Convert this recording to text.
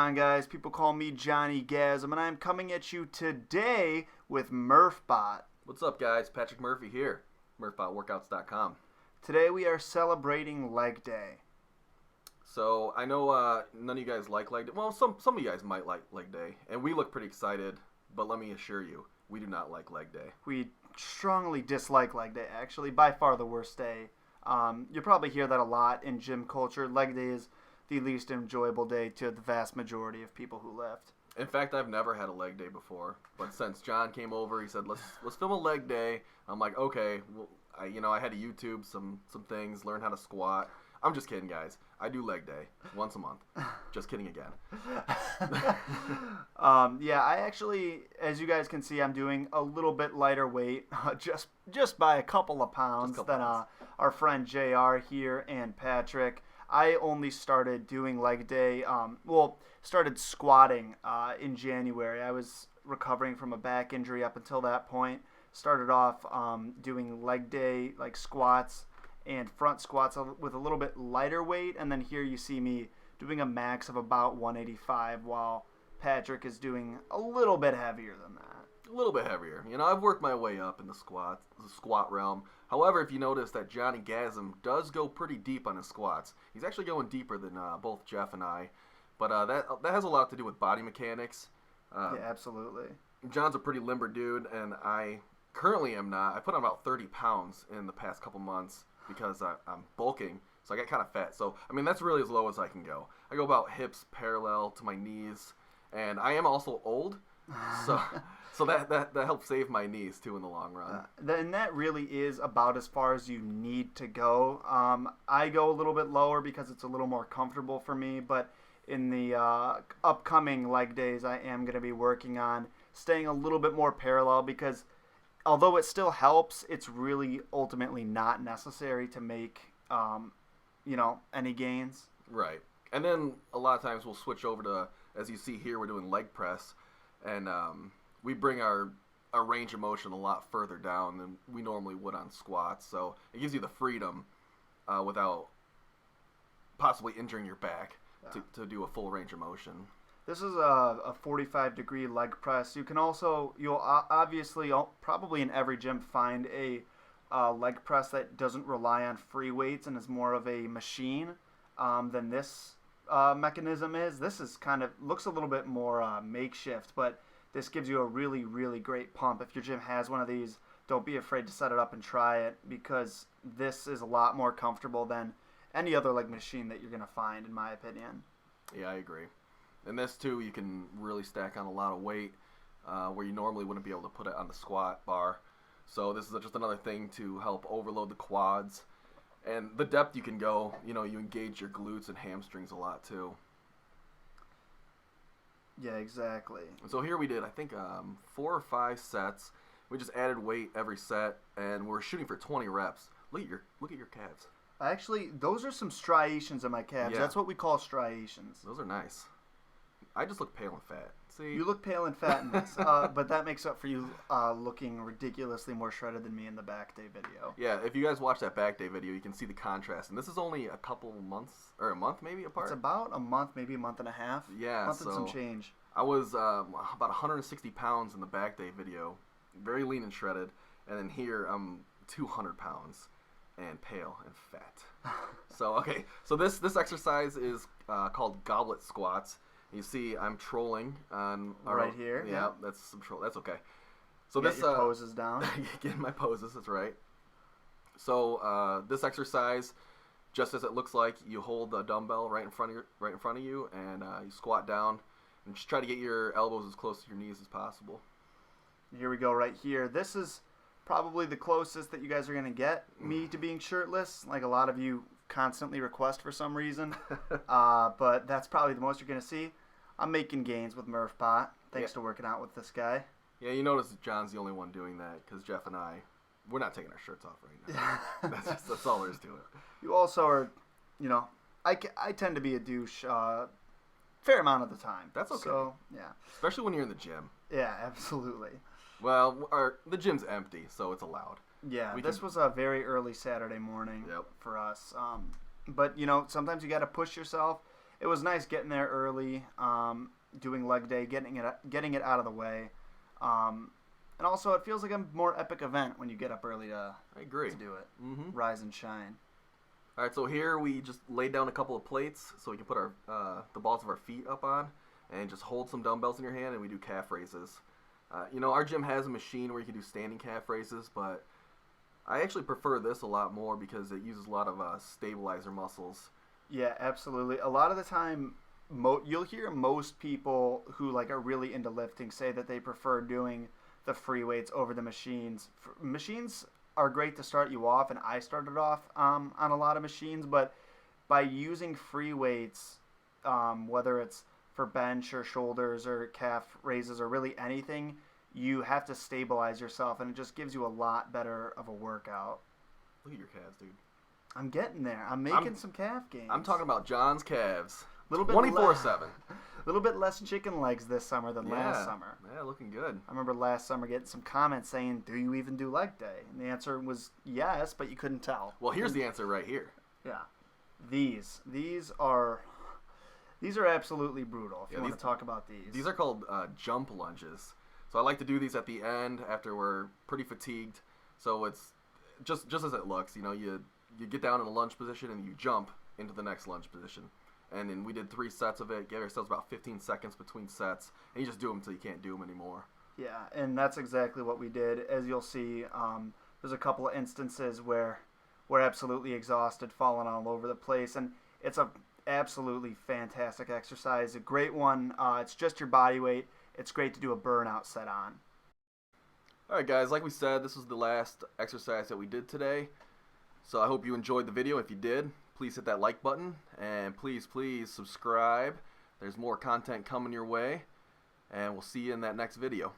on, guys? People call me JonGasm, and I'm coming at you today with Murfbot. What's up, guys? Patrick Murphy here, Murfbotworkouts.com. Today we are celebrating Leg Day. So I know none of you guys like leg day. Well, some of you guys might like leg day, and we look pretty excited. But let me assure you, we do not like leg day. We strongly dislike Leg Day. Actually, by far the worst day. You'll probably hear that a lot in gym culture. Leg Day is the least enjoyable day to the vast majority of people who lift. In fact, I've never had a leg day before. But since John came over, he said, let's film a leg day. I'm like, okay. Well, I had to YouTube some things, learn how to squat. I'm just kidding, guys. I do leg day once a month. Just kidding again. Yeah, I actually, as you guys can see, I'm doing a little bit lighter weight, just by a couple of pounds than our friend JR here and Patrick. I only started doing leg day, started squatting in January. I was recovering from a back injury up until that point. Started off doing leg day, like squats and front squats with a little bit lighter weight, and then here you see me doing a max of about 185 while Patrick is doing a little bit heavier than that. A little bit heavier. I've worked my way up in the squat realm. However, if you notice that JonGasm does go pretty deep on his squats. He's actually going deeper than both Jeff and I, but that has a lot to do with body mechanics. Yeah, absolutely. John's a pretty limber dude, and I currently am not. I put on about 30 pounds in the past couple months because I'm bulking, so I get kind of fat. So, that's really as low as I can go. I go about hips parallel to my knees, and I am also old, so that helps save my knees, too, in the long run. And that really is about as far as you need to go. I go a little bit lower because it's a little more comfortable for me, but in the upcoming leg days, I am going to be working on staying a little bit more parallel because although it still helps, it's really ultimately not necessary to make, any gains. Right. And then a lot of times we'll switch over to, as you see here, we're doing leg press, and we bring our range of motion a lot further down than we normally would on squats. So it gives you the freedom without possibly injuring your back to do a full range of motion. This is a 45-degree leg press. You'll obviously probably in every gym find a leg press that doesn't rely on free weights and is more of a machine than this mechanism is. This is looks a little bit more makeshift, but this gives you a really, really great pump. If your gym has one of these, don't be afraid to set it up and try it because this is a lot more comfortable than any other leg machine that you're going to find, in my opinion. Yeah, I agree. And this, too, you can really stack on a lot of weight where you normally wouldn't be able to put it on the squat bar. So this is just another thing to help overload the quads. And the depth you can go, you engage your glutes and hamstrings a lot, too. Yeah, exactly. So here we did, I think, 4 or 5 sets. We just added weight every set, and we're shooting for 20 reps. Look at your calves. Actually, those are some striations in my calves. Yeah. That's what we call striations. Those are nice. I just look pale and fat. See, you look pale and fat in this, but that makes up for you looking ridiculously more shredded than me in the back day video. Yeah, if you guys watch that back day video, you can see the contrast. And this is only a couple months, or a month maybe apart. It's about a month, maybe a month and a half. Yeah, and some change. I was about 160 pounds in the back day video, very lean and shredded. And then here, I'm 200 pounds and pale and fat. So this exercise is called goblet squats. You see, I'm trolling on right here. Yeah, that's some troll. That's okay. So Get your poses down. Getting my poses. That's right. So this exercise, just as it looks like, you hold the dumbbell right in front of you, and you squat down, and just try to get your elbows as close to your knees as possible. Here we go, right here. This is probably the closest that you guys are gonna get me to being shirtless, like a lot of you constantly request for some reason. But that's probably the most you're gonna see. I'm making gains with Murfbot, thanks to working out with this guy. Yeah, you notice John's the only one doing that because Jeff and we're not taking our shirts off right now. that's all there is to it. You also are, I tend to be a douche fair amount of the time. That's okay. So, yeah. Especially when you're in the gym. Yeah, absolutely. Well, the gym's empty, so it's allowed. Yeah, this was a very early Saturday morning for us. But, sometimes you got to push yourself. it was nice getting there early, doing leg day, getting it out of the way. And also, it feels like a more epic event when you get up early I agree. to do it. Mm-hmm. Rise and shine. All right, so here we just laid down a couple of plates so we can put our the balls of our feet up on and just hold some dumbbells in your hand, and we do calf raises. Our gym has a machine where you can do standing calf raises, but I actually prefer this a lot more because it uses a lot of stabilizer muscles. Yeah, absolutely. A lot of the time, you'll hear most people who like are really into lifting say that they prefer doing the free weights over the machines. Machines are great to start you off, and I started off on a lot of machines, but by using free weights, whether it's for bench or shoulders or calf raises or really anything, you have to stabilize yourself, and it just gives you a lot better of a workout. Look at your calves, dude. I'm getting there. I'm making some calf gains. I'm talking about John's calves. 24/7. A little bit less chicken legs this summer than last summer. Yeah, looking good. I remember last summer getting some comments saying, "Do you even do leg day?" And the answer was yes, but you couldn't tell. Well, here's the answer right here. Yeah, these are absolutely brutal. If you want to talk about these, these are called jump lunges. So I like to do these at the end after we're pretty fatigued. So it's just as it looks. You get down in a lunge position and you jump into the next lunge position. And then we did 3 sets of it, gave ourselves about 15 seconds between sets, and you just do them until you can't do them anymore. Yeah, and that's exactly what we did. As you'll see, there's a couple of instances where we're absolutely exhausted, falling all over the place, and it's a absolutely fantastic exercise, a great one. It's just your body weight. It's great to do a burnout set on. All right, guys, like we said, this was the last exercise that we did today. So I hope you enjoyed the video. If you did, please hit that like button, and please subscribe. There's more content coming your way, and we'll see you in that next video.